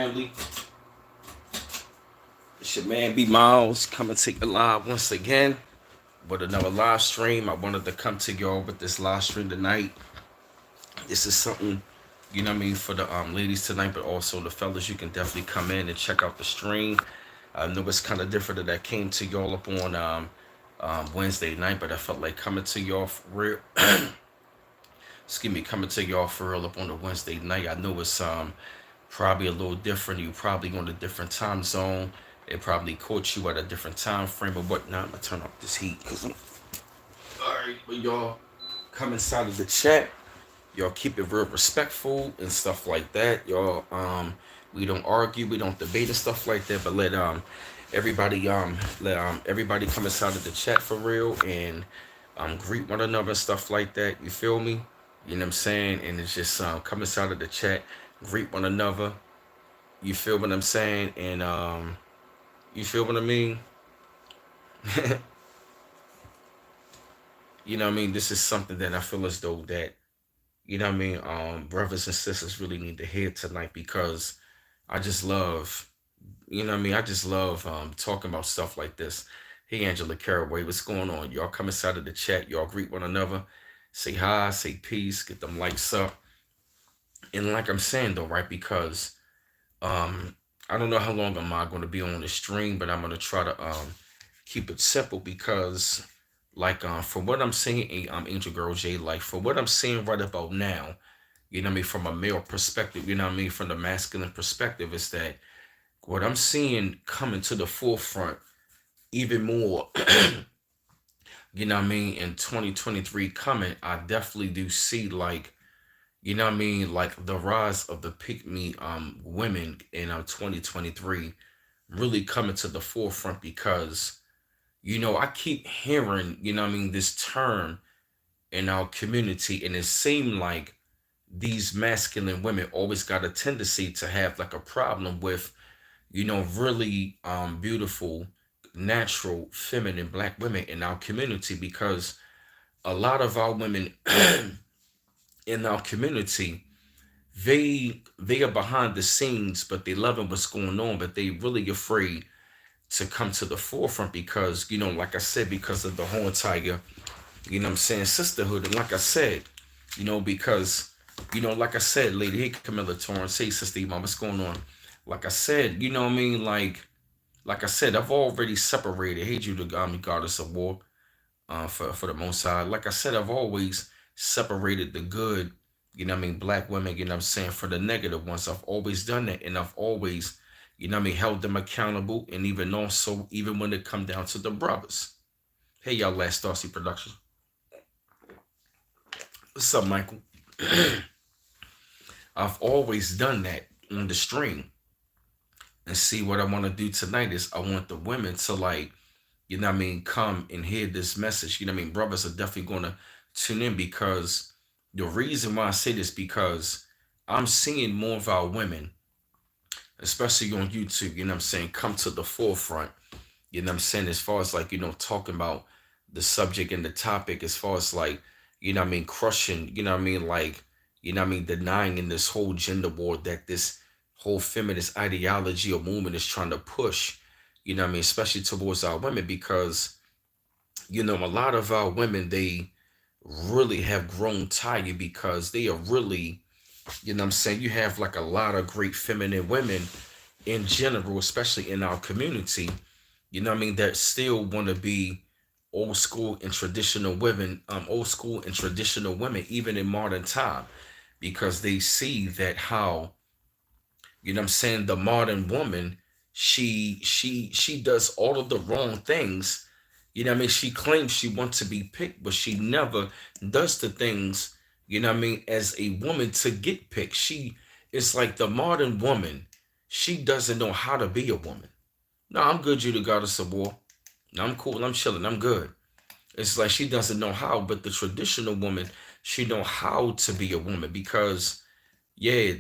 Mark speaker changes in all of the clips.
Speaker 1: family. It's your man B Miles coming to you live once again with another live stream. I wanted to come to y'all with this live stream tonight. This is something, for the ladies tonight, but also the fellas. You can definitely come in and check out the stream. I know it's kind of different that I came to y'all up on Wednesday night, but I felt like coming to y'all for real. Excuse me, coming to y'all for real up on the Wednesday night. I know it's probably a little different. You probably on a different time zone. It probably caught you at a different time frame or whatnot. I'm gonna turn off this heat because I'm alright. But y'all come inside of the chat. Y'all keep it real respectful and stuff like that. Y'all, we don't argue, we don't debate and stuff like that. But let everybody come inside of the chat for real and greet one another and stuff like that. You feel me? You know what I'm saying? And it's just come inside of the chat, greet one another. You feel what I'm saying? And you feel what I mean? You know what I mean? This is something that I feel as though that, brothers and sisters really need to hear tonight because I just love, I just love talking about stuff like this. Hey, Angela Caraway, what's going on? Y'all come inside of the chat. Y'all greet one another. Say hi, say peace, get them likes up. And like I'm saying though, right? Because um, I don't know how long am I going to be on the stream, but I'm going to try to keep it simple because, like, for what I'm seeing, Angel Girl J, like, for what I'm seeing right about now, from a male perspective, from the masculine perspective, is that what I'm seeing coming to the forefront even more, in 2023 coming, I definitely do see, like, like the rise of the pick me women in 2023 really coming to the forefront because I keep hearing this term in our community, and it seemed like these masculine women always got a tendency to have like a problem with really beautiful, natural, feminine black women in our community because a lot of our women in our community, they are behind the scenes, but they loving what's going on, but they really afraid to come to the forefront because, like I said, because of the whole entire, sisterhood. And like I said, because, like I said, lady, hey, Camilla Torrance, hey, sister Iman, what's going on? Like I said, like I said, I've already separated, hey, you the goddess of war, for the most side. Like I said, I've always separated the good, black women, for the negative ones. I've always done that, and I've always, held them accountable, and even also, even when it come down to the brothers. Hey, y'all, Last Darcy Production. What's up, Michael? I've always done that on the stream. And see, what I want to do tonight is I want the women to, like, come and hear this message. Brothers are definitely going to tune in because the reason why I say this because I'm seeing more of our women, especially on YouTube, come to the forefront, as far as like, talking about the subject and the topic, as far as like, crushing, like, denying in this whole gender war that this whole feminist ideology or movement is trying to push, especially towards our women because, a lot of our women, they really have grown tired because they are really, you have like a lot of great feminine women in general, especially in our community, that still want to be old school and traditional women, even in modern time, because they see that how, the modern woman, she does all of the wrong things. She claims she wants to be picked, but she never does the things, as a woman to get picked. She is like the modern woman. She doesn't know how to be a woman. No, I'm good, you the goddess of war. No, I'm cool, I'm chilling, I'm good. It's like she doesn't know how, but the traditional woman, she know how to be a woman because, yeah,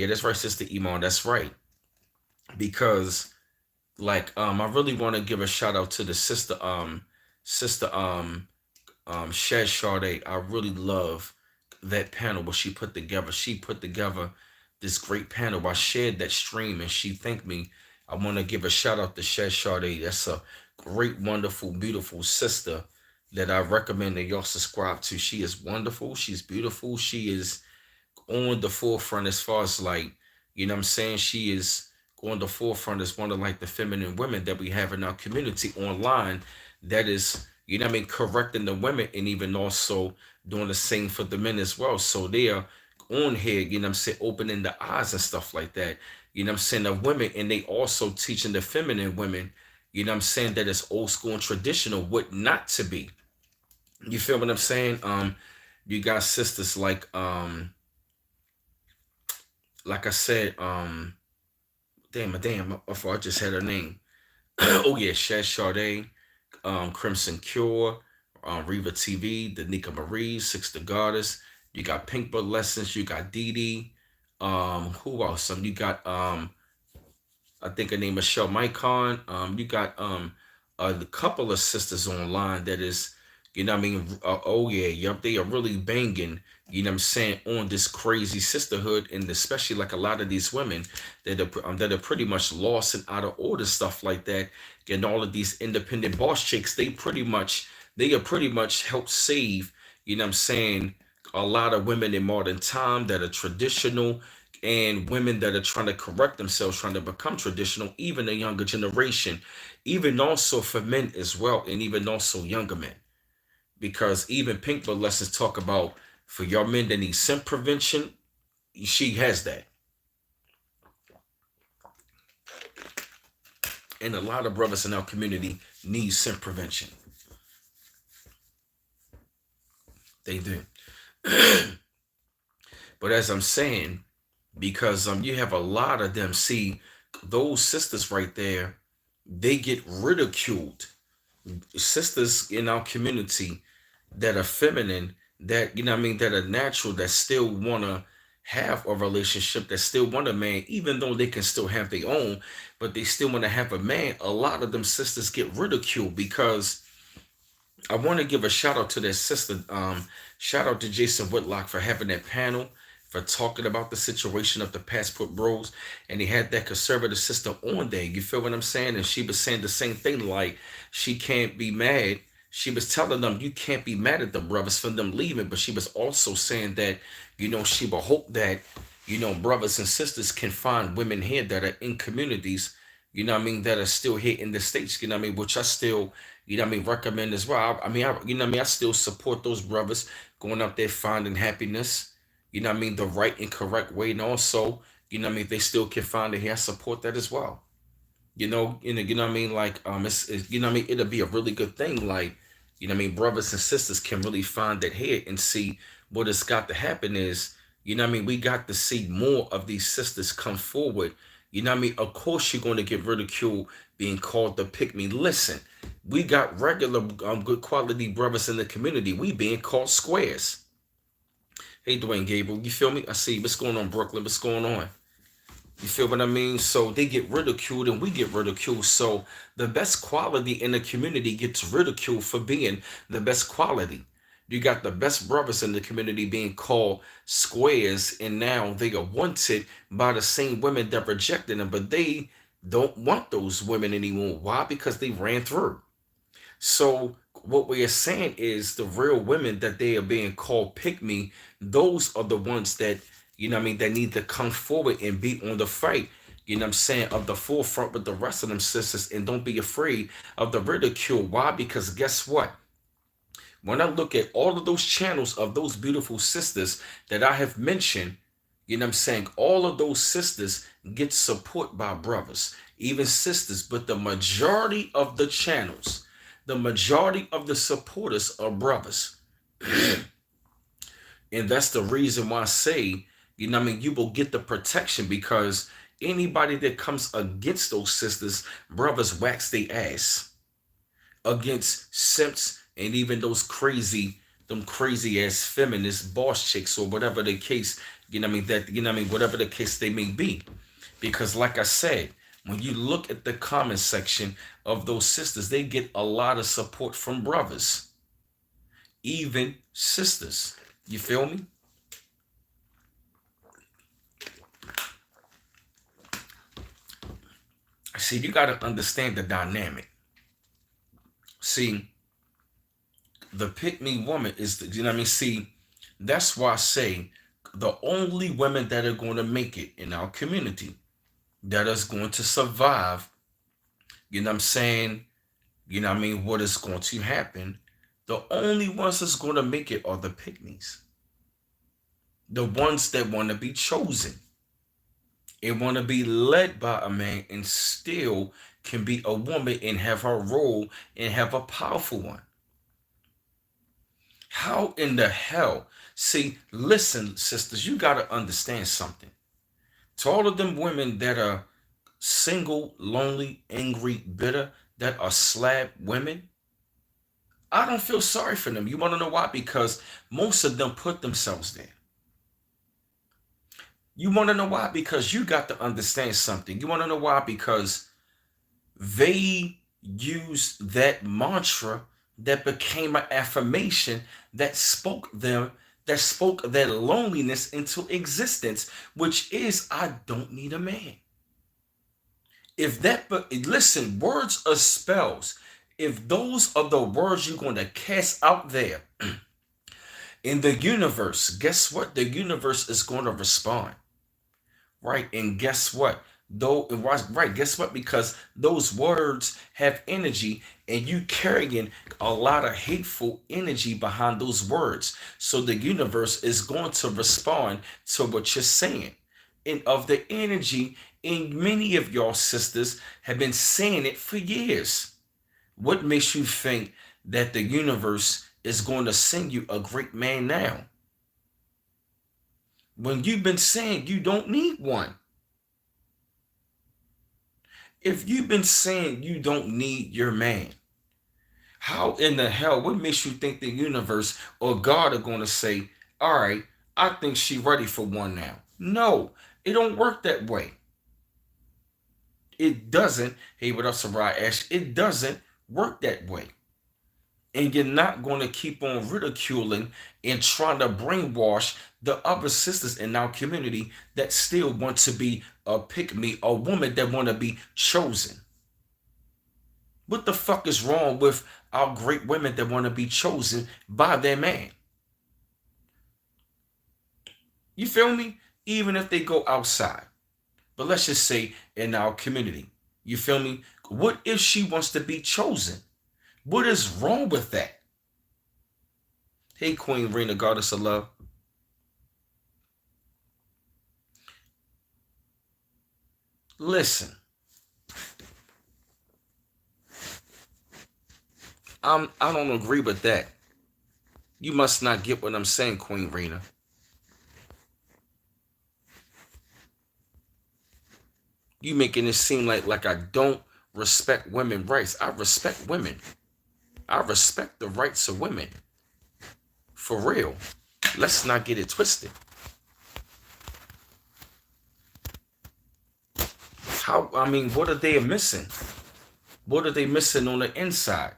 Speaker 1: that's right, sister Iman, that's right. Because, like, I really want to give a shout out to the sister Shed Sade. I really love that panel what she put together. She put together this great panel. I shared that stream and she thanked me. I want to give a shout out to Shed Sade. That's a great, wonderful, beautiful sister that I recommend that y'all subscribe to. She is wonderful. She's beautiful. She is on the forefront as far as like, you know what I'm saying? She is on the forefront as one of like the feminine women that we have in our community online that is, you know what I mean, correcting the women and even also doing the same for the men as well. So they are on here, you know what I'm saying, opening the eyes and stuff like that. You know what I'm saying, of women, and they also teaching the feminine women, you know what I'm saying, that it's old school and traditional, what not to be. You feel what I'm saying? You got sisters like I said, damn, I thought I just had her name. Oh yeah, Shad Sade, Crimson Cure, Reva TV, Danica Marie, Six the Goddess. You got Pink Book Lessons. You got Dee Dee. Who else? You got I think her name is Michelle Mycon. You got a couple of sisters online that is, you know what I mean? Oh yeah, yup, they are really banging, you know what I'm saying, on this crazy sisterhood, and especially like a lot of these women that are pretty much lost and out of order, stuff like that. And all of these independent boss chicks, they are pretty much help save, you know what I'm saying, a lot of women in modern time that are traditional and women that are trying to correct themselves, trying to become traditional, even the younger generation, even also for men as well, and even also younger men. Because even Pink Book Lessons talk about for your men that need simp prevention, she has that. And a lot of brothers in our community need simp prevention. They do. But as I'm saying, because you have a lot of them, see, those sisters right there, they get ridiculed. Sisters in our community that are feminine, that, you know what I mean, that are natural, that still want to have a relationship, that still want a man, even though they can still have their own, but they still want to have a man. A lot of them sisters get ridiculed because I want to give a shout out to their sister. Shout out to Jason Whitlock for having that panel, for talking about the situation of the passport bros, and he had that conservative sister on there. You feel what I'm saying? And she was saying the same thing, like she can't be mad. She was telling them you can't be mad at the brothers for them leaving, but she was also saying that, you know, she will hope that, you know, brothers and sisters can find women here that are in communities, you know what I mean, that are still here in the States, you know what I mean, which I still, you know what I mean, recommend as well. You know what I mean, I still support those brothers going up there finding happiness, you know what I mean, the right and correct way. And also, you know what I mean, if they still can find it here, I support that as well. You know what I mean, like it's you know what I mean, it'll be a really good thing, like, you know what I mean, brothers and sisters can really find that here and see what has got to happen is, you know what I mean, we got to see more of these sisters come forward. You know what I mean? Of course you're going to get ridiculed being called the pick me. Listen, we got regular good quality brothers in the community. We being called squares. Hey Dwayne Gable, you feel me? I see what's going on, Brooklyn. What's going on? You feel what I mean? So they get ridiculed and we get ridiculed. So the best quality in the community gets ridiculed for being the best quality. You got the best brothers in the community being called squares, and now they are wanted by the same women that rejected them, but they don't want those women anymore. Why? Because they ran through. So what we are saying is the real women that they are being called pick me, those are the ones that, you know what I mean, that need to come forward and be on the fight, you know what I'm saying, of the forefront with the rest of them sisters, and don't be afraid of the ridicule. Why? Because guess what? When I look at all of those channels of those beautiful sisters that I have mentioned, you know what I'm saying, all of those sisters get support by brothers, even sisters, but the majority of the channels, the majority of the supporters are brothers. And that's the reason why I say, you know what I mean, you will get the protection, because anybody that comes against those sisters, brothers wax their ass against simps and even those crazy, them crazy ass feminist boss chicks or whatever the case, you know what I mean, that, you know what I mean, whatever the case they may be. Because like I said, when you look at the comment section of those sisters, they get a lot of support from brothers, even sisters. You feel me? See, you got to understand the dynamic. See, the pick me woman is the, you know what I mean? See, that's why I say the only women that are going to make it in our community, that is going to survive, you know what I'm saying? You know what I mean? What is going to happen? The only ones that's going to make it are the pygmies, the ones that want to be chosen and want to be led by a man and still can be a woman and have her role and have a powerful one. How in the hell? See, listen, sisters, you got to understand something. To all of them women that are single, lonely, angry, bitter, that are slab women, I don't feel sorry for them. You want to know why? Because most of them put themselves there. You want to know why? Because you got to understand something. You want to know why? Because they used that mantra that became an affirmation that spoke their loneliness into existence, which is, I don't need a man. If that, but listen, words are spells. If those are the words you're going to cast out there in the universe, guess what? The universe is going to respond. Right. And guess what? Though right, guess what? Because those words have energy and you carrying a lot of hateful energy behind those words. So the universe is going to respond to what you're saying. And of the energy, and many of y'all sisters have been saying it for years. What makes you think that the universe is going to send you a great man now? When you've been saying you don't need one. If you've been saying you don't need your man, how in the hell, what makes you think the universe or God are going to say, all right, I think she ready for one now? No, it don't work that way. It doesn't. Hey, what up, Sarai Ash? It doesn't work that way. And you're not going to keep on ridiculing and trying to brainwash the other sisters in our community that still want to be a pick me, a woman that want to be chosen. What the fuck is wrong with our great women that want to be chosen by their man? You feel me? Even if they go outside. But let's just say in our community. You feel me? What if she wants to be chosen? What is wrong with that? Hey, Queen Rena, Goddess of Love. Listen, I don't agree with that. You must not get what I'm saying, Queen Rena. You making it seem like I don't respect women's rights. I respect women. I respect the rights of women. For real. Let's not get it twisted. How, I mean, what are they missing? What are they missing on the inside?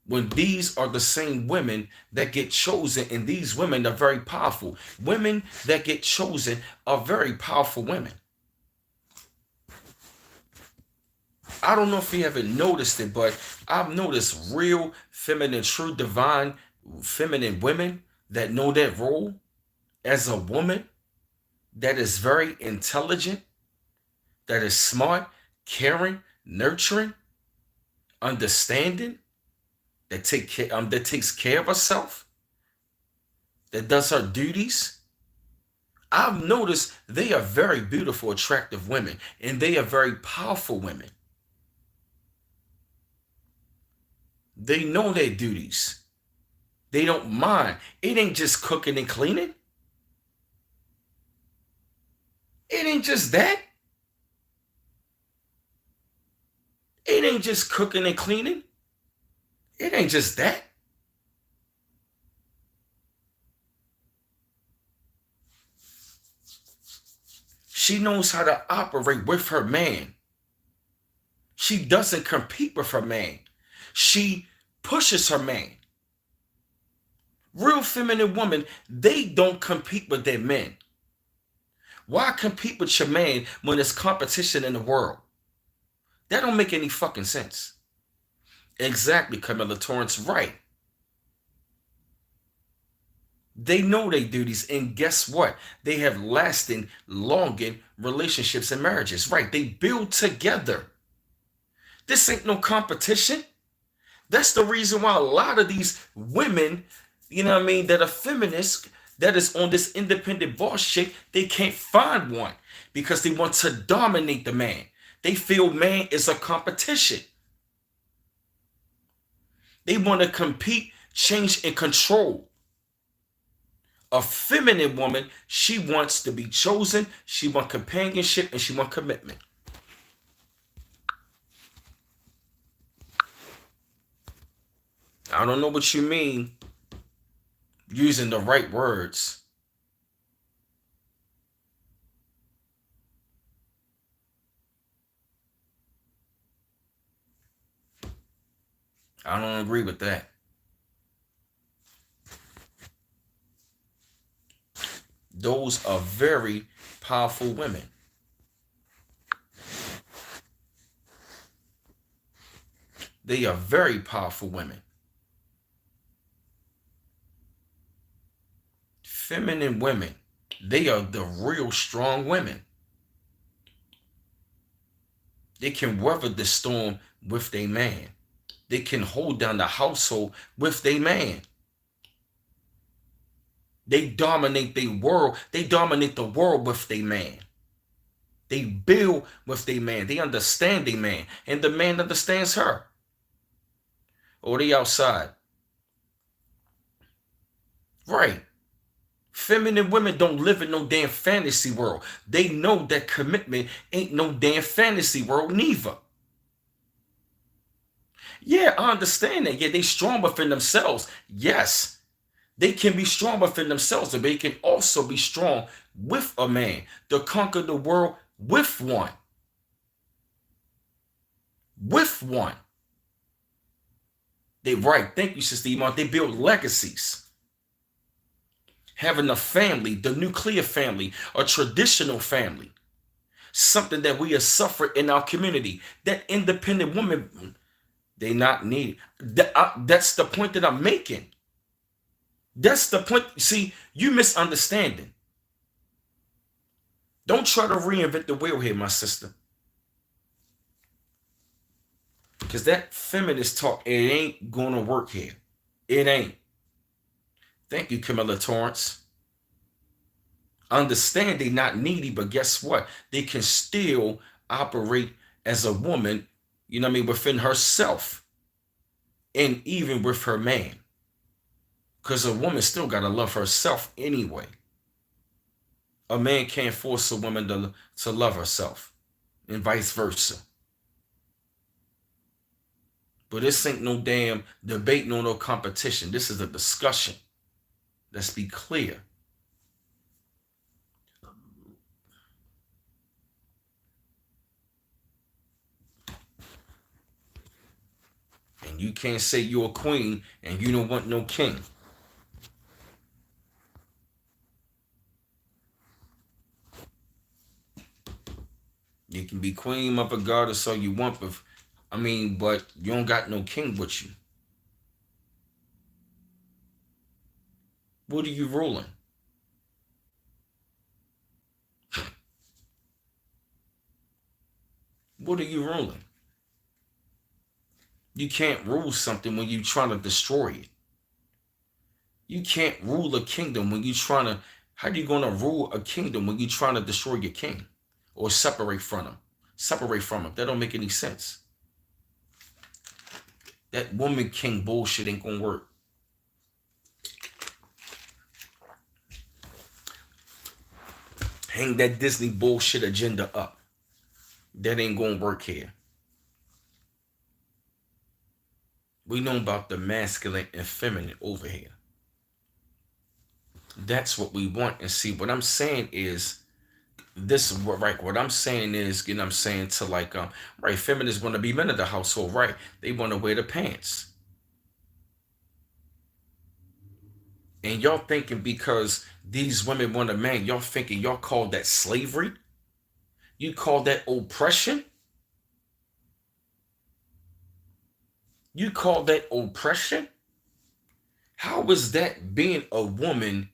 Speaker 1: When these are the same women that get chosen, and these women are very powerful. Women that get chosen are very powerful women. I don't know if you haven't noticed it, but I've noticed real feminine, true divine feminine women that know that role as a woman that is very intelligent, that is smart, caring, nurturing, understanding, that takes care of herself, that does her duties. I've noticed they are very beautiful, attractive women, and they are very powerful women. They know their duties. They don't mind. It ain't just cooking and cleaning. It ain't just that. It ain't just cooking and cleaning. It ain't just that. She knows how to operate with her man. She doesn't compete with her man. She pushes her man. Real feminine women, they don't compete with their men. Why compete with your man when there's competition in the world? That don't make any fucking sense. Exactly, Camilla Torrance, right. They know they duties, and guess what? They have lasting, longing relationships and marriages. Right. They build together. This ain't no competition. That's the reason why a lot of these women, you know what I mean, that are feminists, that is on this independent boss shit, they can't find one because they want to dominate the man. They feel man is a competition. They want to compete, change, and control. A feminine woman, she wants to be chosen, she wants companionship, and she wants commitment. I don't know what you mean using the right words. I don't agree with that. Those are very powerful women. They are very powerful women. Feminine women. They are the real strong women. They can weather the storm with their man. They can hold down the household with their man. They dominate the world. They dominate the world with their man. They build with their man. They understand their man. And the man understands her. Or they outside. Right. Feminine women don't live in no damn fantasy world. They know that commitment ain't no damn fantasy world neither. Yeah, I understand that. Yeah, they strong within themselves. Yes, they can be strong within themselves, but they can also be strong with a man to conquer the world with one. With one. They right. Thank you, Sister Iman. They build legacies. Having a family, the nuclear family, a traditional family, something that we have suffered in our community. That independent woman, they not need. That's the point that I'm making. That's the point. See, you misunderstanding. Don't try to reinvent the wheel here, my sister. Because that feminist talk, it ain't going to work here. It ain't. Thank you, Camilla Torrance. Understand they not needy, but guess what? They can still operate as a woman, you know what I mean, within herself. And even with her man. Because a woman still got to love herself anyway. A man can't force a woman to love herself. And vice versa. But this ain't no damn debate, no competition. This is a discussion. Let's be clear. And you can't say you're a queen and you don't want no king. You can be queen, mother goddess, all you want, but but you don't got no king with you. What are you ruling? What are you ruling? You can't rule something when you're trying to destroy it. You can't rule a kingdom when you're trying to. How are you going to rule a kingdom when you're trying to destroy your king or separate from him? Separate from him. That don't make any sense. That woman king bullshit ain't gonna work. Hang that Disney bullshit agenda up. That ain't gonna work here. We know about the masculine and feminine over here. That's what we want. And see, what I'm saying is, this is what I'm saying is, you know, I'm saying to right, feminists want to be men of the household, right? They want to wear the pants. And y'all thinking because these women want a man, y'all thinking y'all call that slavery? You call that oppression? You call that oppression? How is that being a woman,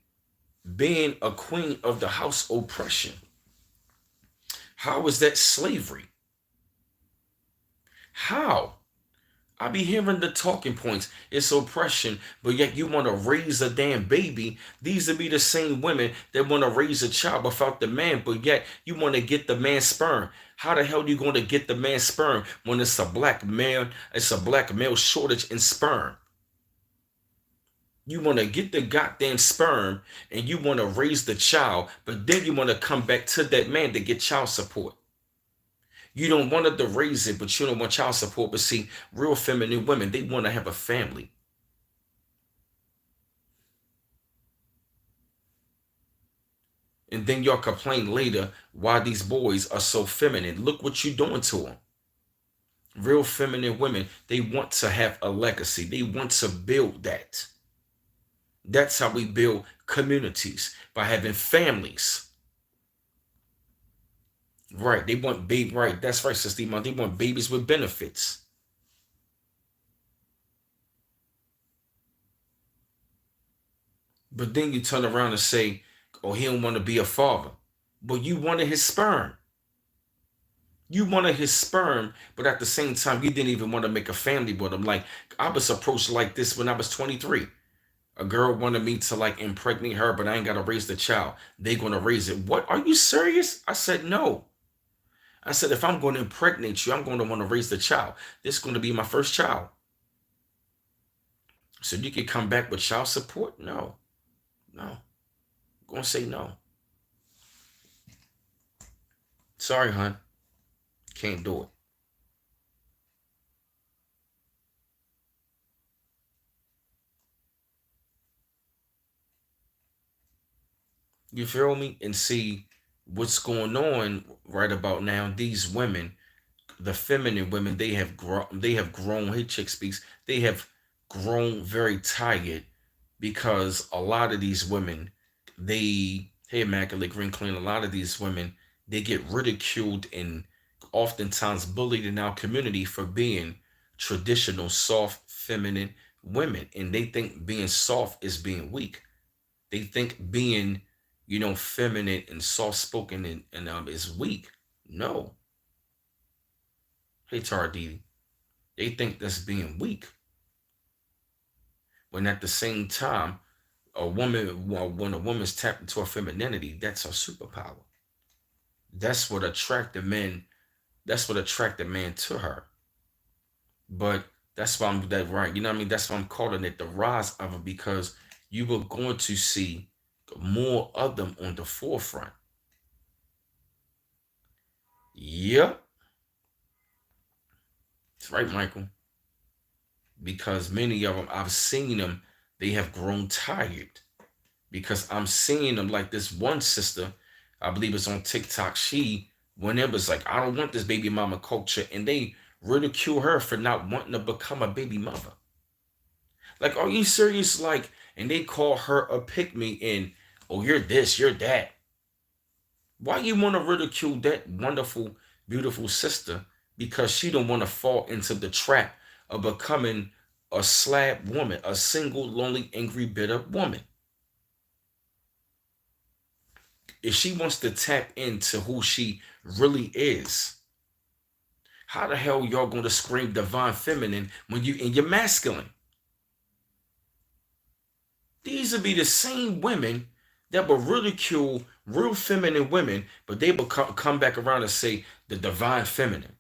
Speaker 1: being a queen of the house oppression? How is that slavery? How? I be hearing the talking points. It's oppression, but yet you want to raise a damn baby. These would be the same women that want to raise a child without the man, but yet you want to get the man's sperm. How the hell are you going to get the man's sperm when it's a black man? It's a black male shortage in sperm. You want to get the goddamn sperm and you want to raise the child, but then you want to come back to that man to get child support. You don't want to raise it, but you don't want child support. But see, real feminine women, they want to have a family. And then y'all complain later why these boys are so feminine. Look what you're doing to them. Real feminine women, they want to have a legacy. They want to build that. That's how we build communities, by having families. Right. They want baby. Right. That's right, Sister Iman. They want babies with benefits. But then you turn around and say, oh, he don't want to be a father. But you wanted his sperm. You wanted his sperm, but at the same time, you didn't even want to make a family with him. Like, I was approached like this when I was 23. A girl wanted me to like impregnate her, but I ain't got to raise the child. They going to raise it. What? Are you serious? I said, no. I said, if I'm going to impregnate you, I'm going to want to raise the child. This is going to be my first child. So you can come back with child support? No, no. I'm going to say no. Sorry, hon. Can't do it. You feel me? And see what's going on right about now. These women, the feminine women, they have grown. They have grown. Hey, chick speaks. They have grown very tired because a lot of these women, they hey immaculate green clean. A lot of these women, they get ridiculed and oftentimes bullied in our community for being traditional soft feminine women, and they think being soft is being weak. They think being, feminine and soft spoken and is weak. No. Hey Tarditi. They think that's being weak. When at the same time, when a woman's tapped into her femininity, that's her superpower. That's what attracted men. That's what attracted men to her. But that's why I'm that right. You know what I mean? That's why I'm calling it the rise of it, because you were going to see more of them on the forefront. Yep, that's right, Michael. Because many of them, I've seen them, they have grown tired. Because I'm seeing them like this one sister, I believe it's on TikTok. She, when it was like, I don't want this baby mama culture, and they ridicule her for not wanting to become a baby mother. Like, are you serious? Like, and they call her a pick me and, oh, you're this, you're that. Why you want to ridicule that wonderful, beautiful sister? Because she don't want to fall into the trap of becoming a slab woman, a single, lonely, angry, bitter woman. If she wants to tap into who she really is, how the hell y'all gonna scream divine feminine when you in your masculine? These would be the same women that will ridicule real feminine women, but they will come back around and say the divine feminine.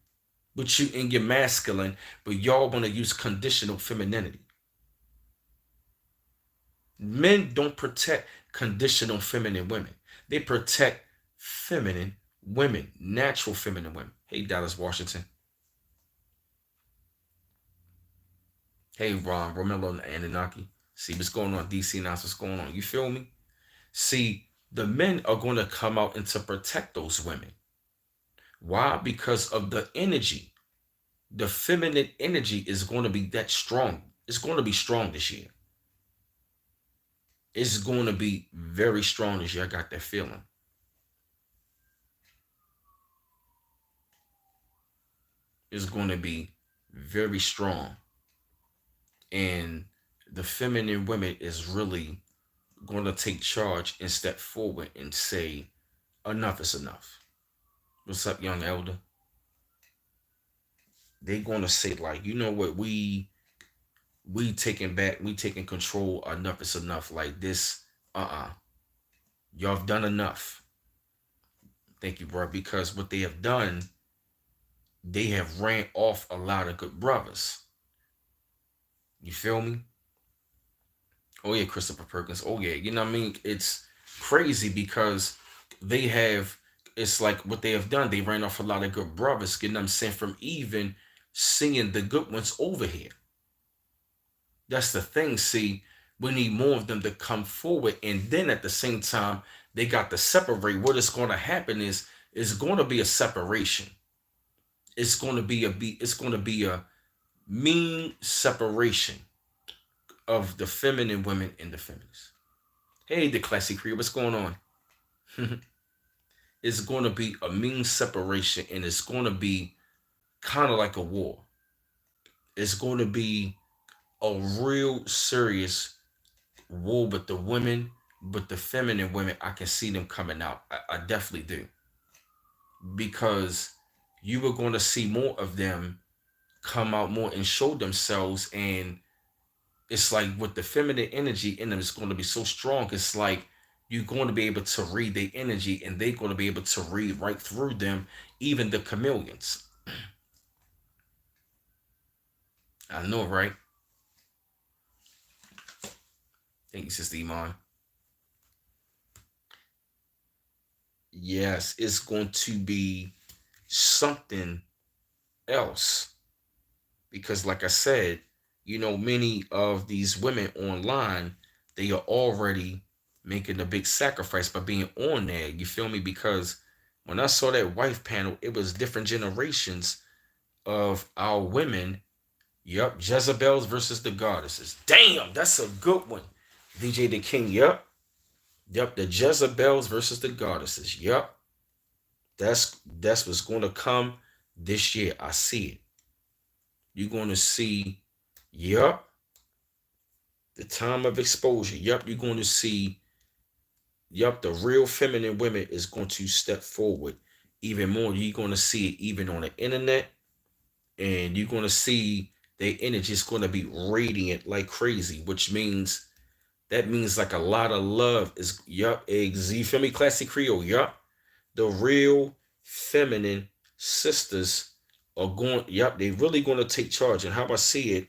Speaker 1: But you in your masculine, but y'all want to use conditional femininity. Men don't protect conditional feminine women. They protect feminine women, natural feminine women. Hey, Dallas, Washington. Hey, Ron, Romello, and Anunnaki. See what's going on, DC now. What's going on? You feel me? See, the men are going to come out and to protect those women. Why? Because of the energy. The feminine energy is going to be that strong. It's going to be strong this year. It's going to be very strong this year. I got that feeling. It's going to be very strong. And the feminine women is really going to take charge and step forward and say, enough is enough. What's up, young elder? They going to say, like, you know what, we taking back, we taking control. Enough is enough. Like this, y'all have done enough. Thank you, bro. Because what they have done, they have ran off a lot of good brothers. You feel me? Oh yeah, Christopher Perkins. Oh yeah, you know what I mean? It's crazy because they have, it's like what they have done, they ran off a lot of good brothers, getting them sent from even seeing the good ones over here. That's the thing. See, we need more of them to come forward, and then at the same time, they got to separate. What is going to happen is going to be a separation. It's going to be a mean separation of the feminine women and the feminists. Hey, the classic crew, what's going on? It's going to be a mean separation, and it's going to be kind of like a war. It's going to be a real serious war with the women, but the feminine women, I can see them coming out. I definitely do. Because you were going to see more of them come out more and show themselves. And it's like with the feminine energy in them, it's going to be so strong. It's like you're going to be able to read their energy, and they're going to be able to read right through them, even the chameleons. I know, right? Thank you, Sister Iman. Yes, it's going to be something else. Because, like I said, many of these women online, they are already making a big sacrifice by being on there. You feel me? Because when I saw that wife panel, it was different generations of our women. Yup, Jezebels versus the goddesses. Damn, that's a good one. DJ the King, yup. Yup, the Jezebels versus the goddesses. Yup. That's what's gonna come this year. I see it. You're gonna see, yup, the time of exposure. Yup, you're going to see, yup, the real feminine women is going to step forward even more. You're going to see it even on the internet, and you're going to see their energy is going to be radiant like crazy, which means that means like a lot of love is, yup, you feel me, classic Creole, yup. The real feminine sisters are going, yup, they really going to take charge. And how I see it,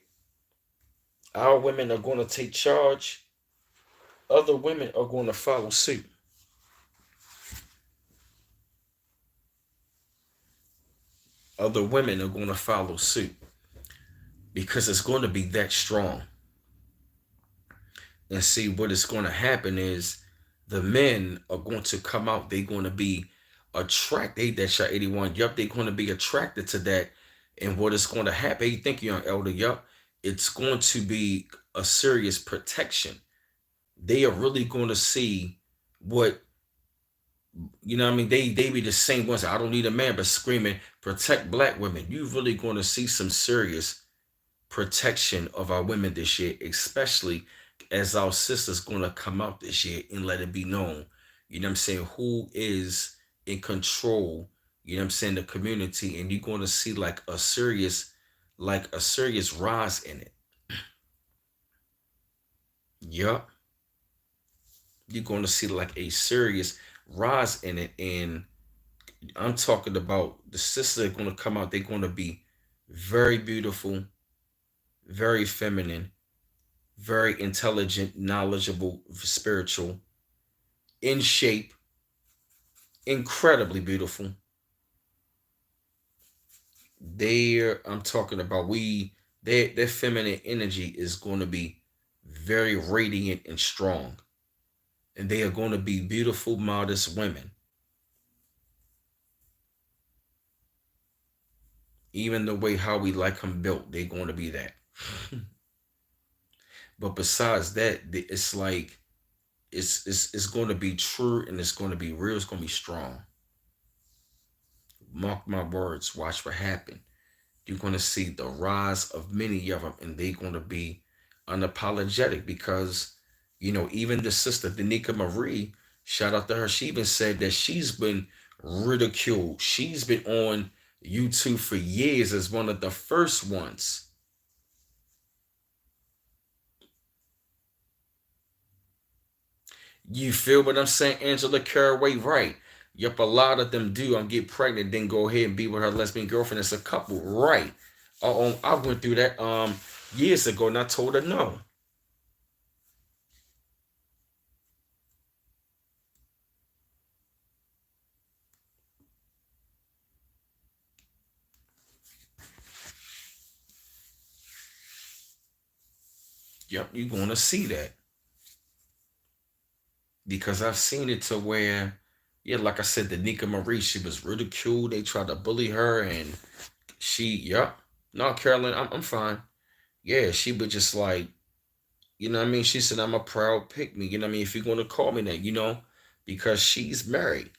Speaker 1: our women are going to take charge, other women are going to follow suit. Other women are going to follow suit because it's going to be that strong. And see, what is going to happen is the men are going to come out. They're going to be attracted. Hey, that shot 81. Yup, they're going to be attracted to that. And what is going to happen? Hey, thank you, young elder. Yup, it's going to be a serious protection. They are really going to see what, I mean, they be the same ones. I don't need a man, but screaming, protect black women. You really going to see some serious protection of our women this year, especially as our sisters going to come out this year and let it be known. You know what I'm saying? Who is in control? You know what I'm saying? The community, and you're going to see like a serious rise in it. Yup, you're going to see like a serious rise in it, and I'm talking about the sisters are going to come out. They're going to be very beautiful, very feminine, very intelligent, knowledgeable, spiritual, in shape, incredibly beautiful. I'm talking about their feminine energy is going to be very radiant and strong. And they are going to be beautiful, modest women. Even the way how we like them built, they're going to be that. But besides that, it's like it's going to be true, and it's going to be real. It's going to be strong. Mark my words. Watch what happen. You're going to see the rise of many of them, and they're going to be unapologetic because, even the sister Danica Marie, shout out to her, she even said that she's been ridiculed. She's been on YouTube for years as one of the first ones. You feel what I'm saying? Angela Caraway, right? Yep, a lot of them do. Get pregnant, then go ahead and be with her lesbian girlfriend as a couple, right? I went through that years ago, and I told her no. Yep, you're gonna see that because I've seen it to where, yeah, like I said, the Nika Marie, she was ridiculed. They tried to bully her, and yep. No, Carolyn, I'm fine. Yeah, she was just like, what I mean? She said, I'm a proud pick me. You know what I mean? If you're going to call me that, because she's married.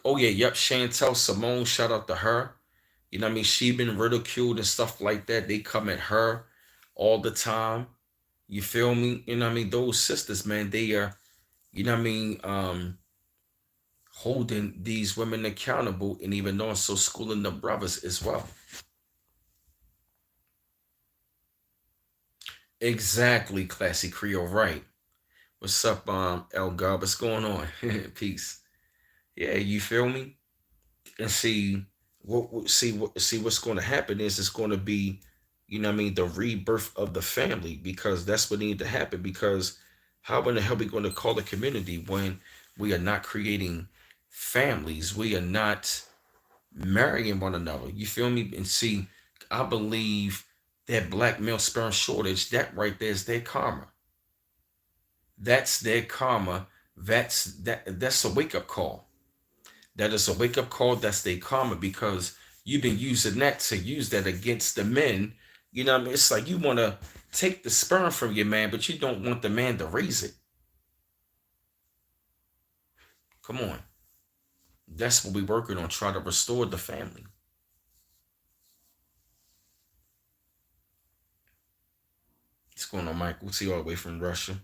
Speaker 1: Oh, yeah, yep. Chantel Simone, shout out to her. You know what I mean? She been ridiculed and stuff like that. They come at her all the time. You feel me? You know what I mean? Those sisters, man, they are, you know what I mean? Holding these women accountable and even also schooling the brothers as well. Exactly, classy Creole, right? What's up, El God? What's going on? Peace. Yeah, you feel me? And see see what's going to happen is it's going to be, what I mean, the rebirth of the family because that's what needs to happen. Because how in the hell are we going to call a community when we are not creating families? We are not marrying one another. You feel me? And see, I believe that black male sperm shortage, that right there is their karma. That's their karma. That's a wake up call. That is a wake up call. That's their karma because you've been using that to use that against the men. You know what I mean? It's like you want to take the sperm from your man, but you don't want the man to raise it. Come on. That's what we're working on, try to restore the family. What's going on, Michael? See all the way from Russia.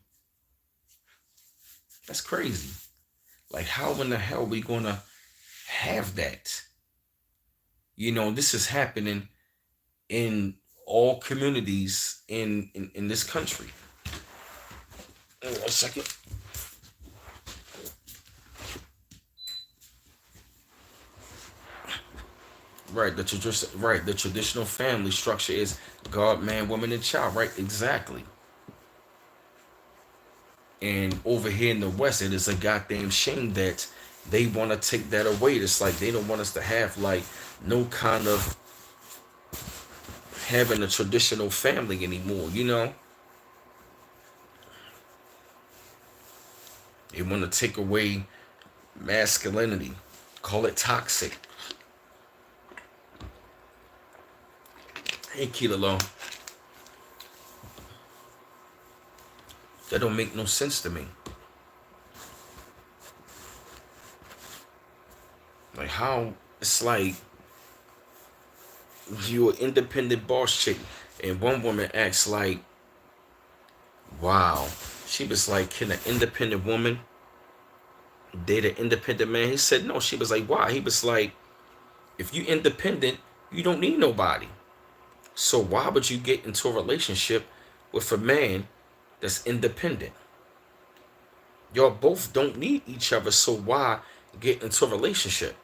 Speaker 1: That's crazy. Like, how in the hell are we gonna have that? This is happening in all communities in this country. One second. Right, the traditional family structure is God, man, woman, and child. Right, exactly. And over here in the West, it is a goddamn shame that they want to take that away. It's like they don't want us to have like no kind of having a traditional family anymore. They want to take away masculinity, call it toxic. Hey, Kilo, that don't make no sense to me. Like how it's like you're an independent boss chick, and one woman acts like, wow. She was like, can an independent woman date an independent man? He said no. She was like, why? He was like, if you independent, you don't need nobody. So why would you get into a relationship with a man that's independent? Y'all both don't need each other, so why get into a relationship?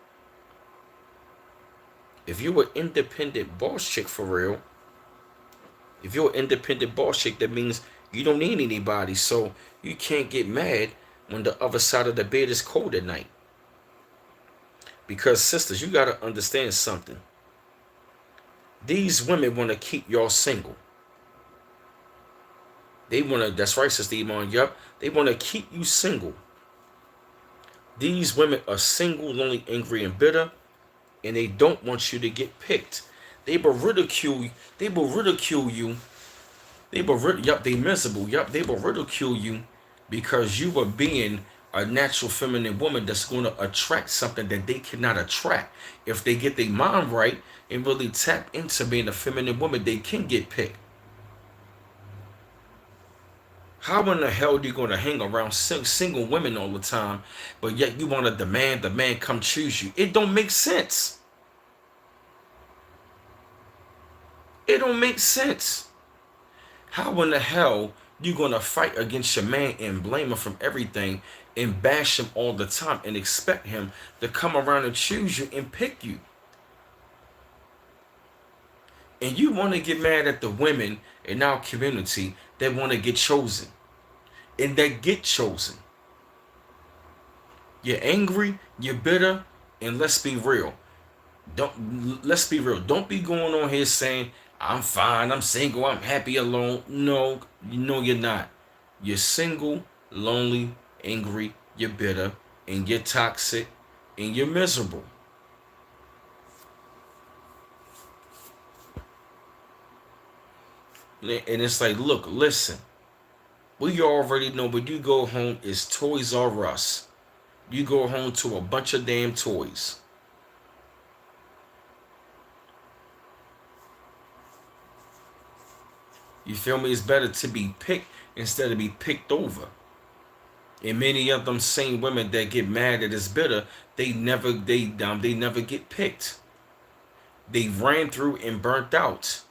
Speaker 1: If you're an independent boss chick for real, if you're an independent boss chick, that means you don't need anybody. So you can't get mad when the other side of the bed is cold at night. Because sisters, you gotta understand something. These women want to keep y'all single. They want to, that's right, Sister Iman, yup. They want to keep you single. These women are single, lonely, angry, and bitter, and they don't want you to get picked. They will ridicule you. They will ridicule you. Yup, they miserable. Yup, they will ridicule you because you are being a natural feminine woman that's going to attract something that they cannot attract. If they get their mind right and really tap into being a feminine woman, they can get picked. How in the hell are you going to hang around single women all the time, but yet you want to demand the man come choose you? It don't make sense. It don't make sense. How in the hell you going to fight against your man and blame him from everything and bash him all the time and expect him to come around and choose you and pick you? And you want to get mad at the women in our community that want to get chosen and that get chosen. You're angry, you're bitter, and let's be real. Let's be real. Don't be going on here saying, I'm fine, I'm single, I'm happy alone. No, you're not. You're single, lonely, angry, you're bitter, and you're toxic, and you're miserable. And it's like, look, listen. We already know when you go home, it's Toys R Us. You go home to a bunch of damn toys. You feel me? It's better to be picked instead of be picked over. And many of them same women that get mad at it's bitter, they never get picked. They ran through and burnt out.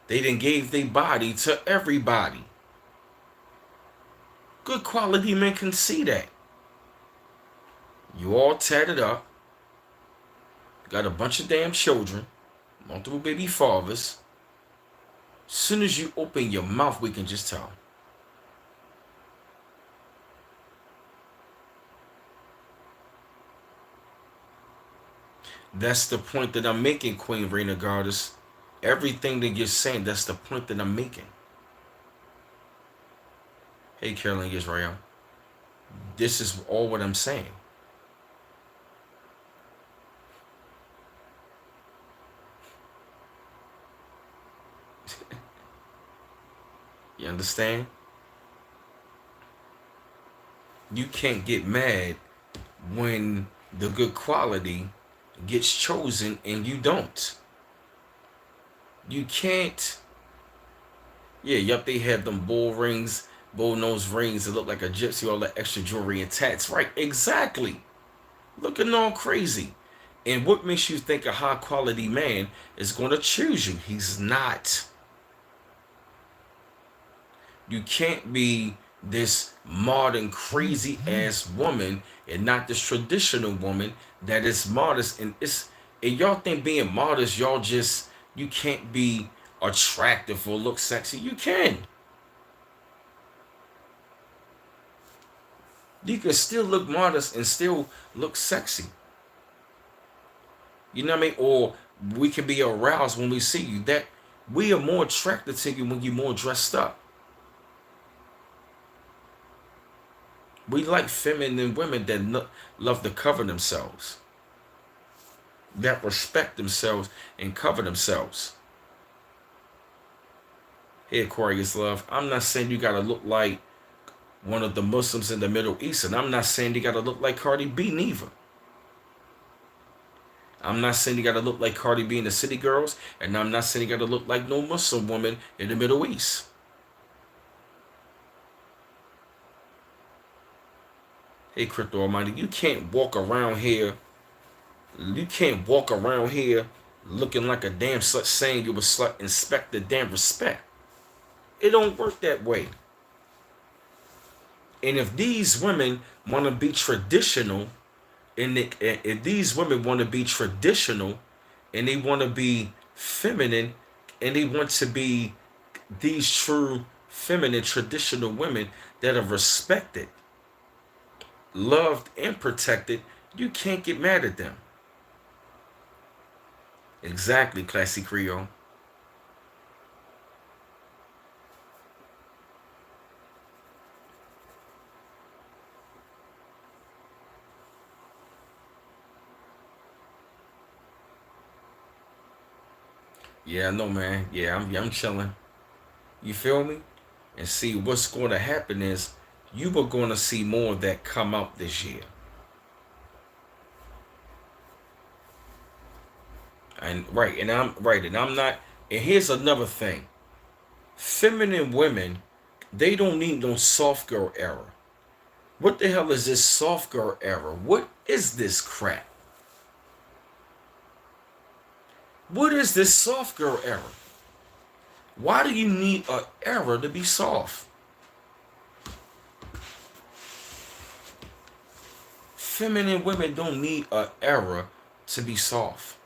Speaker 1: They done gave their body to everybody. Good quality men can see that. You all tatted up, got a bunch of damn children, multiple baby fathers. Soon as you open your mouth, we can just tell. That's the point that I'm making, Queen Reina Goddess. Everything that you're saying, that's the point that I'm making. Hey, Caroline Israel. This is all what I'm saying. You understand? You can't get mad when the good quality gets chosen and you don't. You can't. Yeah, yup, they have them bull rings, bull nose rings that look like a gypsy, all that extra jewelry and tats. Right, exactly. Looking all crazy. And what makes you think a high quality man is going to choose you? He's not. You can't be this modern crazy ass woman and not this traditional woman that is modest and y'all think being modest y'all just you can't be attractive or look sexy. You can. You can still look modest and still look sexy. You know what I mean? Or we can be aroused when we see you. That we are more attracted to you when you're more dressed up. We like feminine women that love to cover themselves, that respect themselves and cover themselves. Hey, Aquarius love, I'm not saying you gotta look like one of the Muslims in the Middle East, and I'm not saying you gotta look like Cardi B neither. I'm not saying you gotta look like Cardi B in the City Girls, and I'm not saying you gotta look like no Muslim woman in the Middle East. Hey, Crypto Almighty, you can't walk around here. You can't walk around here looking like a damn slut saying you a slut inspect the damn respect. It don't work that way. And if these women want to be traditional, if these women want to be traditional, and they want to be feminine, and they want to be these true feminine traditional women that are respected, loved, and protected, you can't get mad at them. Exactly, Classy Creole. Yeah, I know, man. Yeah, I'm chilling. You feel me? And see what's going to happen is you are going to see more of that come out this year. And right, and I'm right, and I'm not. And here's another thing: feminine women They don't need no soft girl era. What the hell is this soft girl era? What is this crap? What is this soft girl era? Why do you need a era to be soft? Feminine women don't need a era to be soft.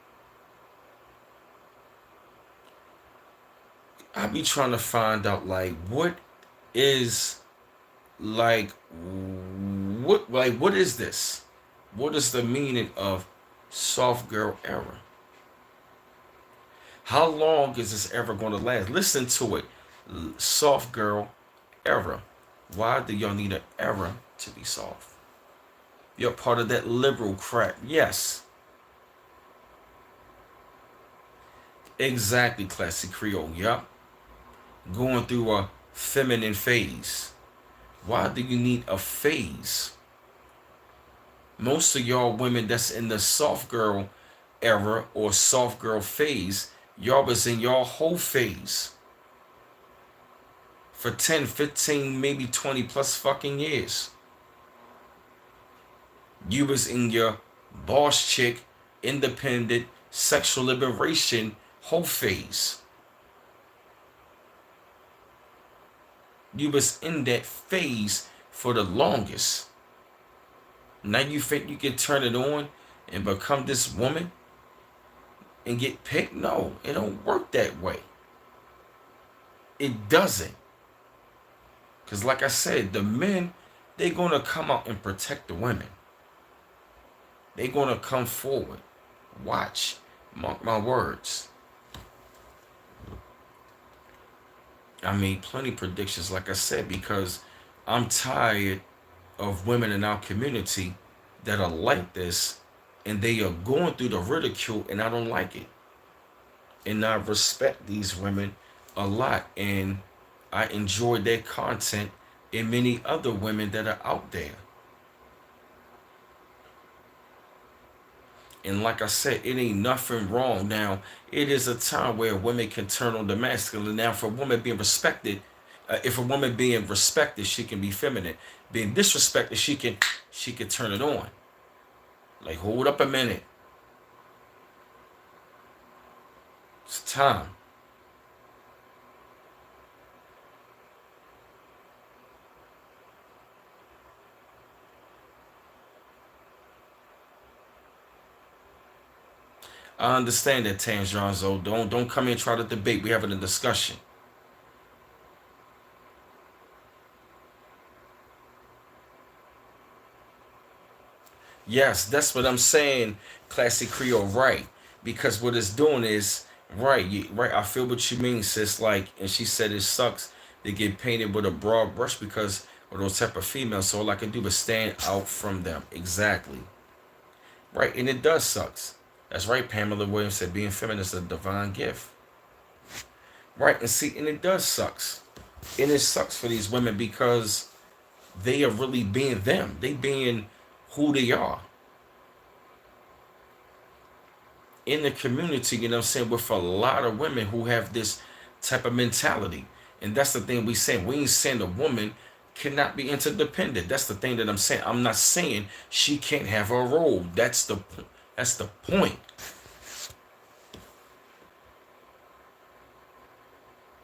Speaker 1: I be trying to find out like is like what is this? What is the meaning of soft girl era? How long is this ever going to last? Listen to it. Soft girl era. Why do y'all need an era to be soft? You're part of that liberal crap. Yes, exactly, classic Creole. Yup. Going through a feminine phase. Why do you need a phase? Most of y'all women that's in the soft girl era or soft girl phase, y'all was in y'all whole phase for 10, 15, maybe 20 plus fucking years. You was in your boss chick, independent, sexual liberation whole phase. You was in that phase for the longest. Now you think you can turn it on and become this woman and get picked? No, it don't work that way. It doesn't. Because like I said, the men, they gonna come out and protect the women. They gonna come forward. Watch. Mark my words. I made plenty predictions, like I said, because I'm tired of women in our community that are like this and they are going through the ridicule and I don't like it. And I respect these women a lot and I enjoy their content and many other women that are out there. And like I said, it ain't nothing wrong. Now, it is a time where women can turn on the masculine. Now, for a woman being respected, if a woman being respected, she can be feminine. Being disrespected, she can turn it on. Like, hold up a minute. It's time. I understand that, Tangeronzo. Don't come here and try to debate. We're having a discussion. Yes, that's what I'm saying, Classic Creole, right? Because what it's doing is right, right. I feel what you mean, sis. Like, and she said it sucks to get painted with a broad brush because of those type of females. So all I can do is stand out from them. Exactly. Right, and it does sucks. That's right. Pamela Williams said being feminist is a divine gift. Right, and see, and it does sucks, and it sucks for these women because they are really being them. They being who they are in the community, you know what I'm saying, with a lot of women who have this type of mentality. And that's the thing we saying. We ain't saying a woman cannot be interdependent. That's the thing that I'm saying. I'm not saying she can't have a role. That's the point.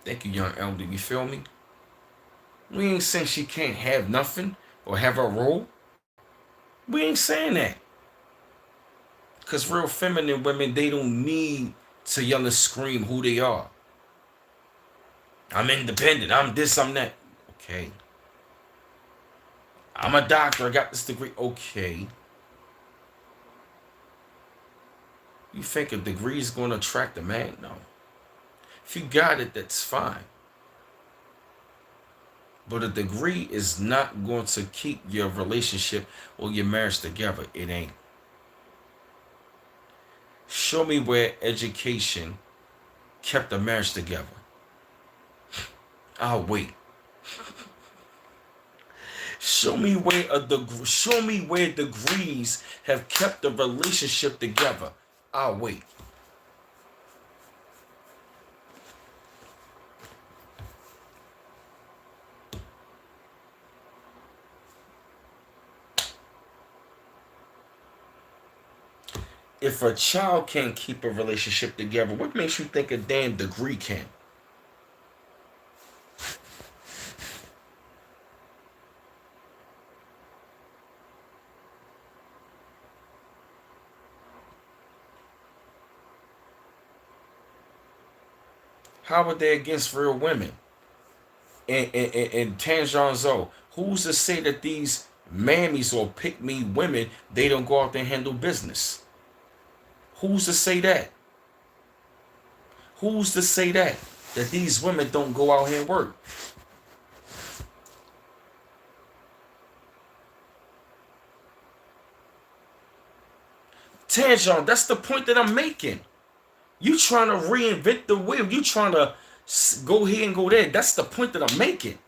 Speaker 1: Thank you, young elder. You feel me? We ain't saying she can't have nothing or have a role. We ain't saying that. Because real feminine women, they don't need to yell and scream who they are. I'm independent. I'm this, I'm that. Okay. I'm a doctor. I got this degree. Okay. You think a degree is going to attract a man? No. If you got it, that's fine. But a degree is not going to keep your relationship or your marriage together. It ain't. Show me where education kept a marriage together. I'll wait. Show me where degrees have kept the relationship together. I'll wait. If a child can't keep a relationship together, what makes you think a damn degree can? How are they against real women? And Tanjanzo, who's to say that these mammies or pick me women, they don't go out there and handle business? Who's to say that? Who's to say that? That these women don't go out here and work? Tanjan, that's the point that I'm making. You trying to reinvent the wheel. You trying to go here and go there. That's the point that I'm making.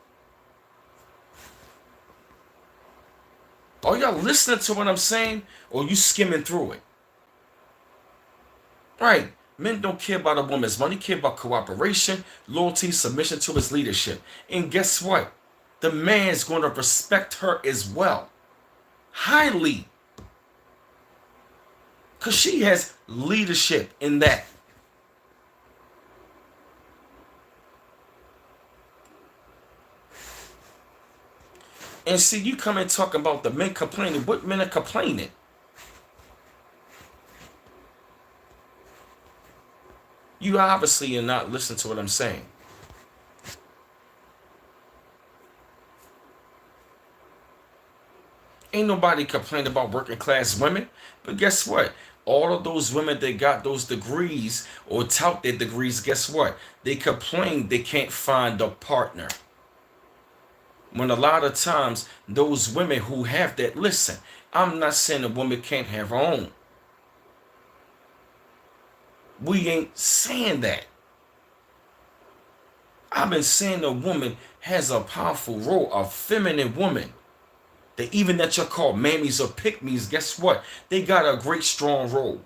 Speaker 1: Are y'all listening to what I'm saying? Or you skimming through it? Right. Men don't care about a woman's money, care about cooperation, loyalty, submission to his leadership. And guess what? The man's going to respect her as well. Highly. Because she has leadership in that. And see, you come and talk about the men complaining. What men are complaining? You obviously are not listening to what I'm saying. Ain't nobody complained about working class women. But guess what? All of those women that got those degrees or tout their degrees, guess what? They complain they can't find a partner. When a lot of times those women who have that, listen, I'm not saying a woman can't have her own. We ain't saying that. I've been saying a woman has a powerful role, a feminine woman. That even that you're called mammies or pick-me's, guess what? They got a great strong role.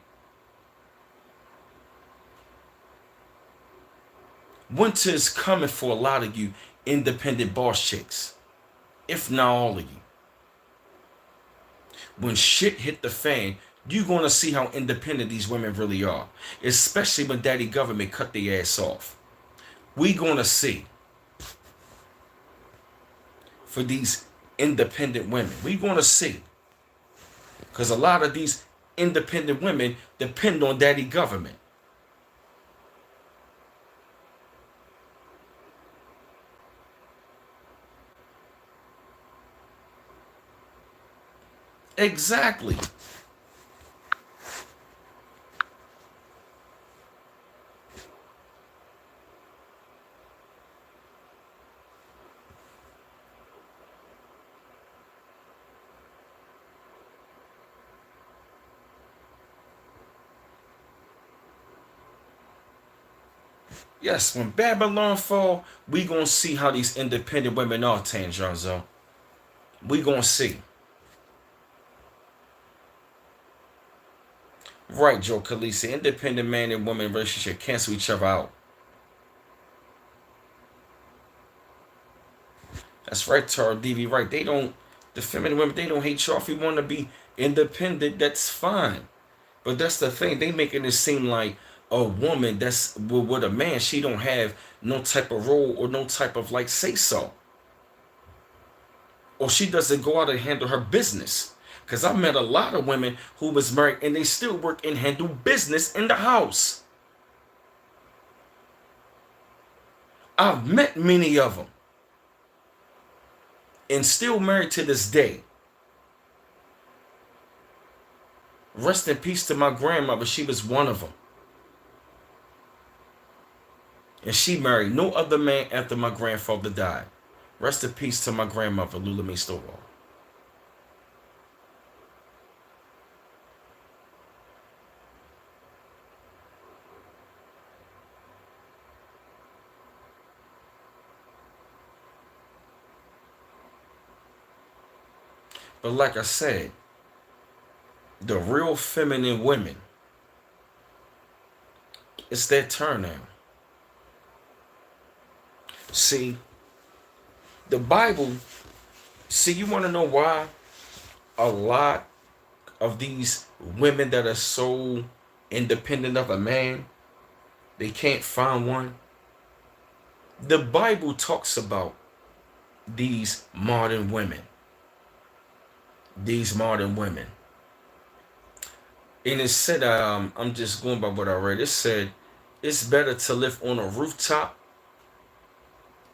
Speaker 1: Winter is coming for a lot of you independent boss chicks, if not all of you. When shit hit the fan, you're gonna see how independent these women really are, especially when daddy government cut their ass off. We gonna see for these independent women. We gonna see. Because a lot of these independent women depend on daddy government. Exactly. Yes, when Babylon fall, we gonna see how these independent women are, Tanjanzo. We gonna see. Right, Joe Khaleesi. Independent man and woman relationship cancel each other out. That's right, Tara DV. Right. They don't, the feminine women, they don't hate you. If you want to be independent, that's fine. But that's the thing. They making it seem like a woman that's with a man, she don't have no type of role or no type of like say so. Or she doesn't go out and handle her business. Because I've met a lot of women who was married and they still work and handle business in the house. I've met many of them and still married to this day. Rest in peace to my grandmother. She was one of them. And she married no other man after my grandfather died. Rest in peace to my grandmother, Lula Mae Stovall. But like I said, the real feminine women, it's their turn now. See, the Bible, see, you want to know why a lot of these women that are so independent of a man, they can't find one. The Bible talks about these modern women, these modern women. And it said, I'm just going by what I read. It said, it's better to live on a rooftop.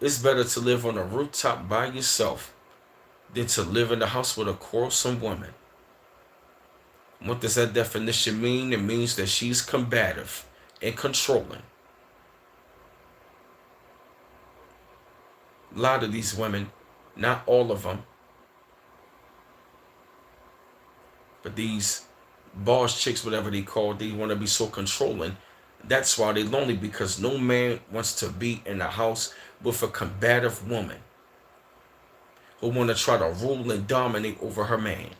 Speaker 1: It's better to live on a rooftop by yourself than to live in the house with a quarrelsome woman. What does that definition mean? It means that she's combative and controlling. A lot of these women, not all of them, but these boss chicks, whatever they call, they want to be so controlling. That's why they're lonely, because no man wants to be in a house with a combative woman who want to try to rule and dominate over her man.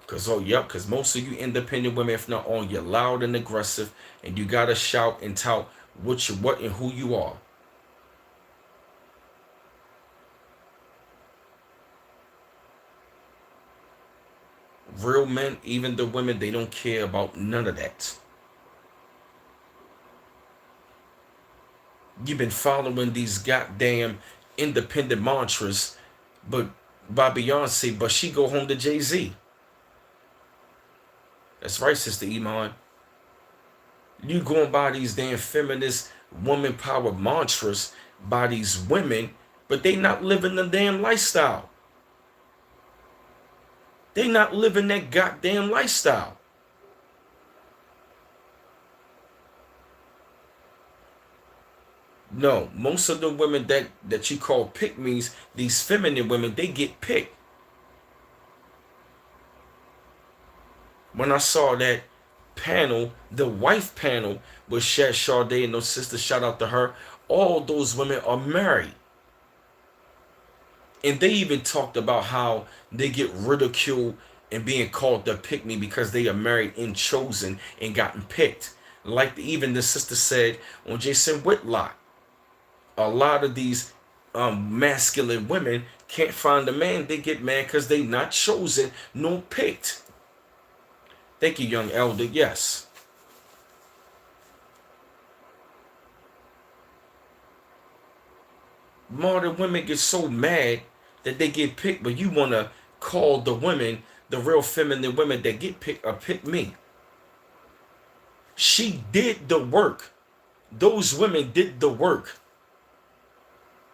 Speaker 1: Because, oh, yep, because most of you independent women, if not all, you're loud and aggressive, and you got to shout and tout what and who you are. Real men, even the women, they don't care about none of that. You've been following these goddamn independent mantras, but by Beyonce, but she go home to Jay-Z. That's right, Sister Iman. You going by these damn feminist woman power mantras by these women, but they not living the damn lifestyle. They not living that goddamn lifestyle. No, most of the women that you call pick-me's, these feminine women, they get picked. When I saw that panel, the wife panel with Shat Sade and those sisters, shout out to her, all those women are married. And they even talked about how they get ridiculed and being called the pick me because they are married and chosen and gotten picked. Like even the sister said on Jason Whitlock, a lot of these masculine women can't find a man. They get mad because they not chosen, no picked. Thank you, young elder. Yes. Modern women get so mad that they get picked, but you want to call the women, the real feminine women that get picked, or pick me. She did the work. Those women did the work.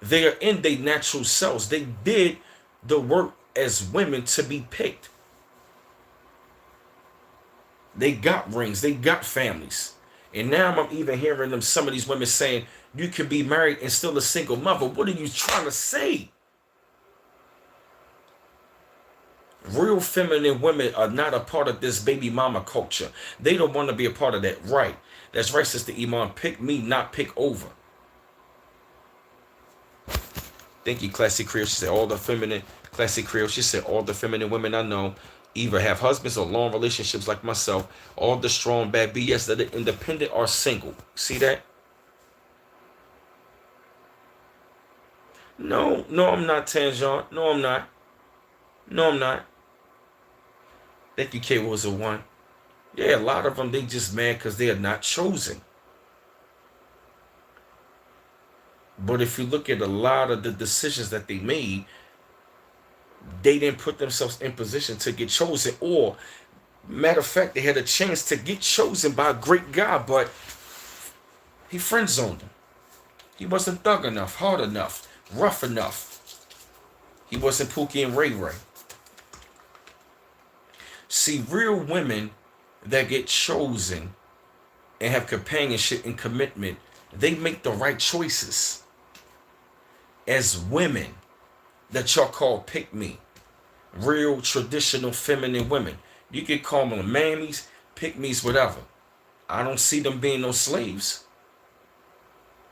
Speaker 1: They are in their natural selves. They did the work as women to be picked. They got rings. They got families. And now I'm even hearing them, some of these women saying, you can be married and still a single mother. What are you trying to say? Real feminine women are not a part of this baby mama culture. They don't want to be a part of that. Right. That's right, Sister Iman. Pick me, not pick over. Thank you, Classic Creole. She said all the feminine, Classic Creole. She said all the feminine women I know either have husbands or long relationships like myself. All the strong, bad BS that are independent are single. See that? No, no, I'm not, Tanjon. No, I'm not. No, I'm not. Thank you, K was a one. Yeah, a lot of them, they just mad because they are not chosen. But if you look at a lot of the decisions that they made, they didn't put themselves in position to get chosen. Or, matter of fact, they had a chance to get chosen by a great guy, but he friend zoned them. He wasn't thug enough, hard enough, rough enough. He wasn't Pookie and Ray Ray. See, real women that get chosen and have companionship and commitment, they make the right choices. As women that y'all call pick me, real traditional feminine women, you can call them mammies, pick me's, whatever. I don't see them being no slaves.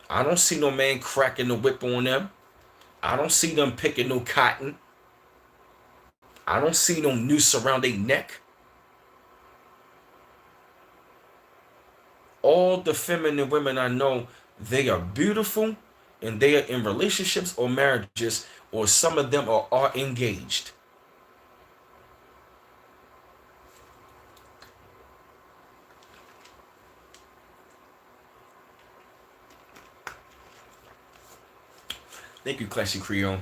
Speaker 1: I don't see no man cracking the whip on them. I don't see them picking no cotton. I don't see no noose around their neck. All the feminine women I know, they are beautiful and they are in relationships or marriages, or some of them are engaged. Thank you, Classy Creole.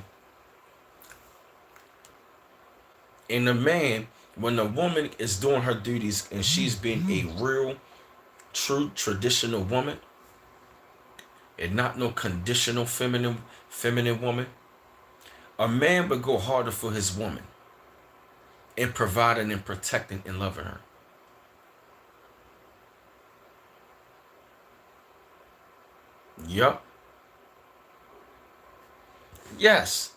Speaker 1: And the man, when the woman is doing her duties and she's being a real, true, traditional woman, and not no conditional feminine woman, a man would go harder for his woman in providing and protecting and loving her. Yup. Yes.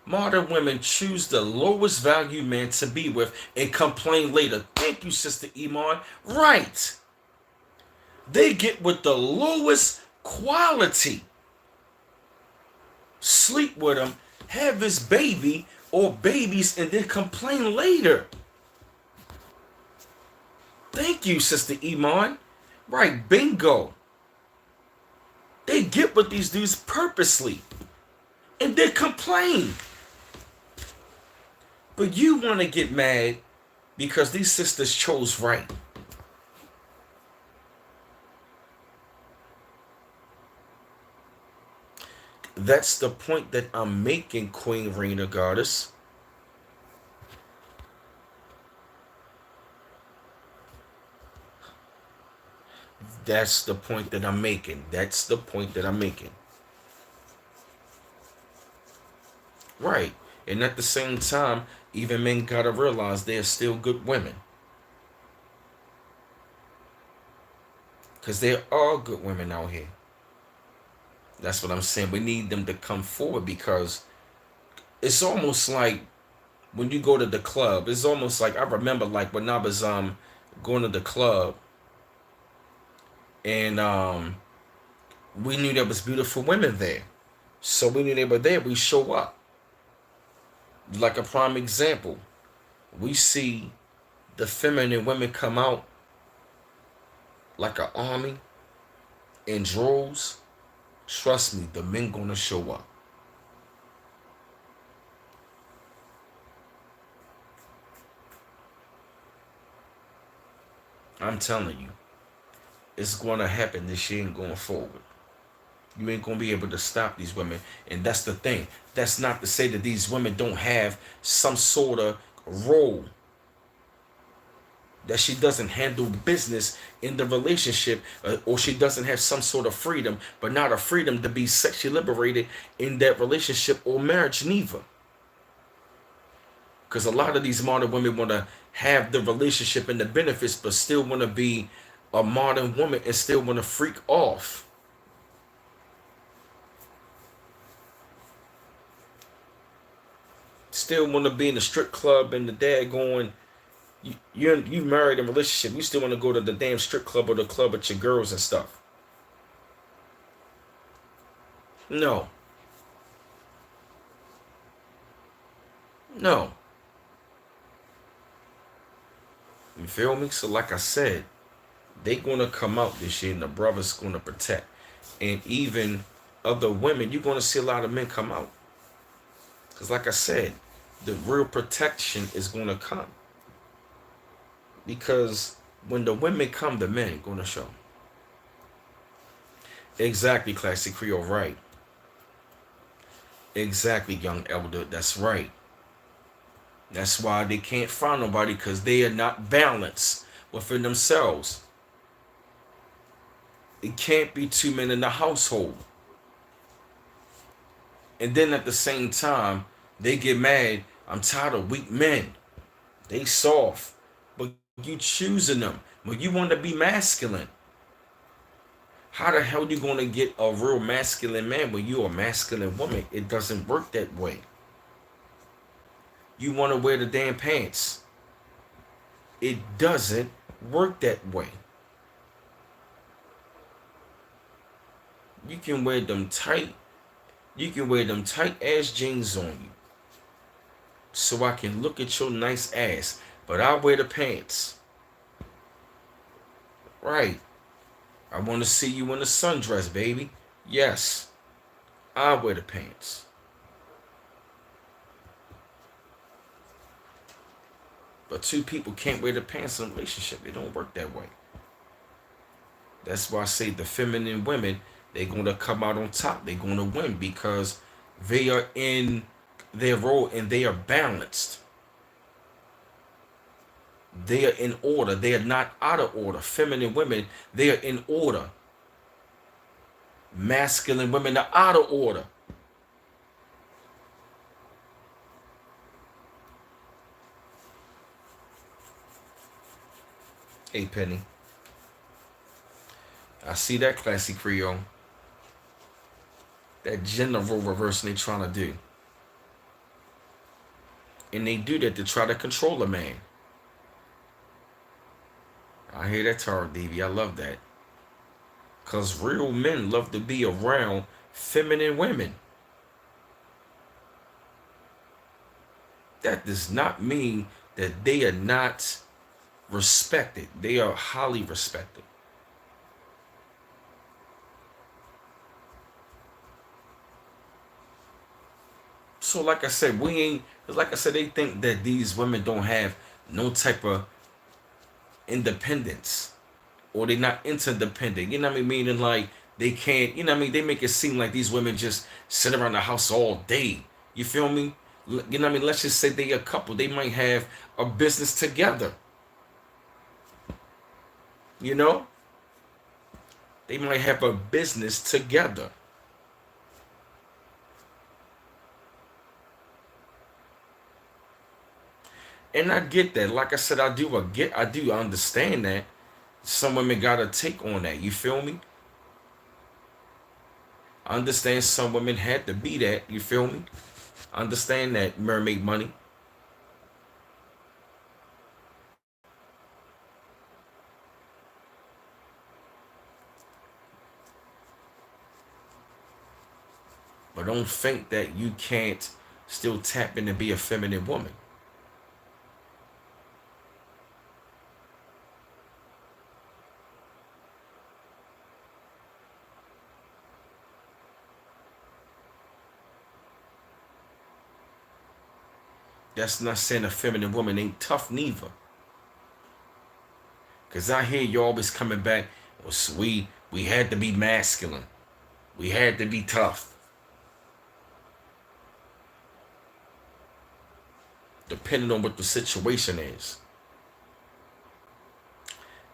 Speaker 1: Modern women choose the lowest value man to be with and complain later. Thank you, Sister Iman. Right. They get with the lowest quality, sleep with him, have his baby or babies, and then complain later. Thank you, Sister Iman. Right, bingo. They get with these dudes purposely and then complain. But you want to get mad because these sisters chose right. That's the point that I'm making, Queen Reina Goddess. That's the point that I'm making. That's the point that I'm making. Right. And at the same time, even men gotta realize they're still good women. Because there are good women out here. That's what I'm saying. We need them to come forward because it's almost like when you go to the club, it's almost like I remember like when I was going to the club and we knew there was beautiful women there. So we knew they were there, we show up. Like a prime example. We see the feminine women come out like an army in droves. Trust me, the men gonna show up. I'm telling you, it's gonna happen this year and going forward. You ain't gonna be able to stop these women. And that's the thing. That's not to say that these women don't have some sort of role, that she doesn't handle business in the relationship, or she doesn't have some sort of freedom, but not a freedom to be sexually liberated in that relationship or marriage neither. Because a lot of these modern women want to have the relationship and the benefits, but still want to be a modern woman and still want to freak off. Still want to be in the strip club and the dad going, you married in a relationship. You still want to go to the damn strip club or the club with your girls and stuff. No, no. You feel me? So like I said, they gonna come out this year and the brothers gonna protect. And even other women, you're gonna see a lot of men come out. Because like I said, the real protection is gonna come. Because when the women come, the men gonna show. Exactly, Classic Creole, right. Exactly, young elder, that's right. That's why they can't find nobody, because they are not balanced within themselves. It can't be two men in the household. And then at the same time, they get mad. I'm tired of weak men. They soft. But you choosing them. When you want to be masculine. How the hell you gonna get a real masculine man when you're a masculine woman? It doesn't work that way. You want to wear the damn pants. It doesn't work that way. You can wear them tight. You can wear them tight ass jeans on you. So I can look at your nice ass. But I wear the pants. Right. I want to see you in a sundress, baby. Yes. I wear the pants. But two people can't wear the pants in a relationship. It don't work that way. That's why I say the feminine women, they're going to come out on top. They're going to win because They are in their role and they are balanced. They are in order. They are not out of order. Feminine women, they are in order. Masculine women are out of order. Hey, Penny, I see that classy Creole. That gender role reversing they trying to do. And they do that to try to control a man. I hear that, Tara Devi. I love that. Because real men love to be around feminine women. That does not mean that they are not respected. They are highly respected. So, like I said, we ain't, like I said, they think that these women don't have no type of independence or they're not interdependent. You know what I mean? Meaning like they can't, you know what I mean? They make it seem like these women just sit around the house all day. You feel me? You know what I mean? Let's just say they a couple. They might have a business together. You know? They might have a business together. And I get that. Like I said, I do understand that. Some women gotta take on that. You feel me? I understand some women had to be that. You feel me? I understand that mermaid money. But don't think that you can't still tap in and be a feminine woman. That's not saying a feminine woman ain't tough neither. Cause I hear you always coming back. Well, we had to be masculine. We had to be tough. Depending on what the situation is.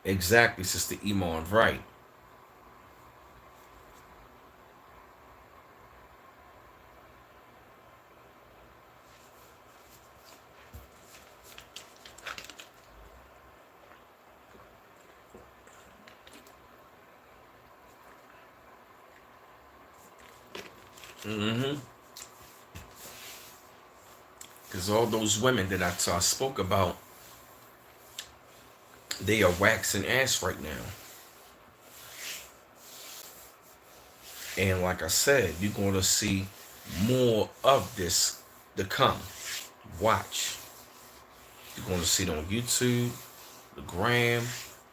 Speaker 1: Exactly, Sister Iman, right. Mm-hmm. Because all those women that I spoke about, they are waxing ass right now. And like I said, you're going to see more of this to come. Watch. You're going to see it on YouTube, the gram,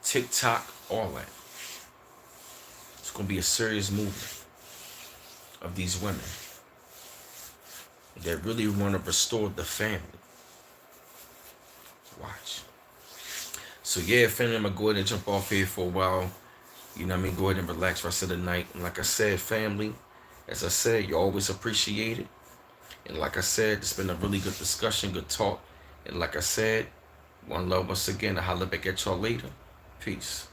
Speaker 1: TikTok, all that. It's going to be a serious movement of these women that really want to restore the family. Watch. So yeah, family, I'm going to go ahead and jump off here for a while. You know what I mean? Go ahead and relax rest of the night. And like I said, family, as I said, you always appreciate it. And like I said, it's been a really good discussion, good talk. And like I said, one love once again. I'll holler back at y'all later. Peace.